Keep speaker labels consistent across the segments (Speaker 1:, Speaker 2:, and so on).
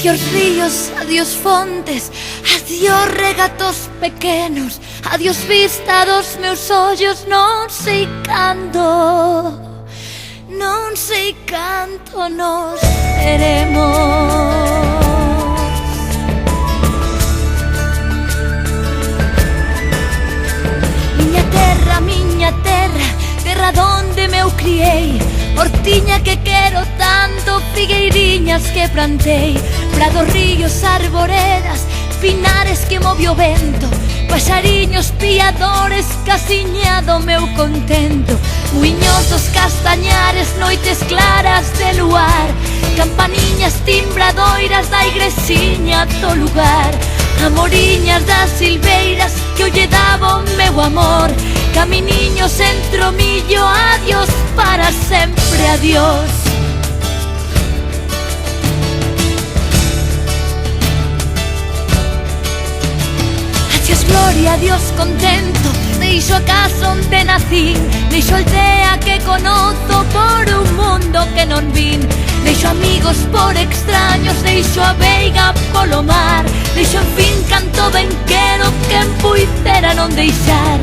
Speaker 1: Adiós ríos, adiós fontes, adiós regatos pequenos, adiós vista dos meus ollos, non sei cando nos veremos. Miña terra, terra donde me eu criei, hortiña que quero tanto, figueiriñas que plantei, prados, ríos, arboredas, pinares que move o vento, paxariños piadores, casiñado meu contento, muiños dos castañares, noites claras de luar, campaniñas timbradoiras da igresiña do lugar, amoriñas das silveiras que eu lle daba o meu amor, caminiños entre o millo, adiós para sempre, adiós. Adiós gloria, adiós contento, deixo a casa onde nacín, deixo a aldea que conozo por un mundo que non vin, deixo amigos por extraños, deixo a veiga polo mar, deixo en fin canto ben quero que puidera non deixar.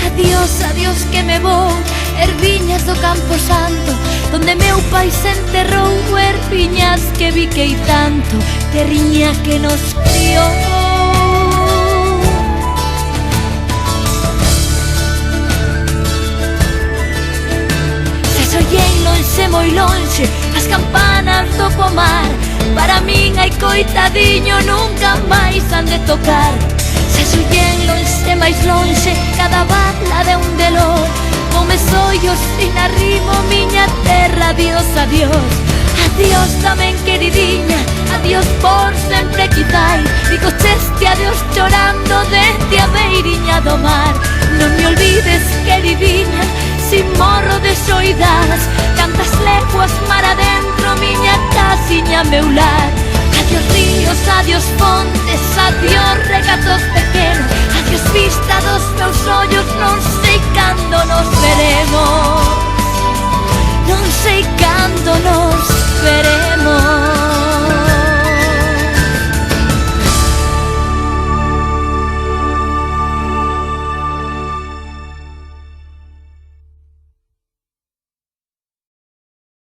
Speaker 1: Adiós, adiós que me vou, erviñas do Campo Santo, donde meu pai se enterrou, erviñas que biquei tanto, terriña que nos criou. Se oyen lonxe, moi lonxe, as campanas do pomar, para min hai coitadiño, nunca máis han de tocar. Se oyen lonxe, máis lonxe, cada bala de un delor, come sollos sin arrimo, miña terra, adiós, adiós. Adiós tamén queridinha, adiós por sempre quizai, digo cheste adiós chorando dende a beiriña do mar. Non me olvides queridinha, si morro de soidades, cantas leguas mar adentro, miña casiña, meu lar. Adiós ríos, adiós fontes, adiós regatos pequenos, adiós vista dos meus ollos,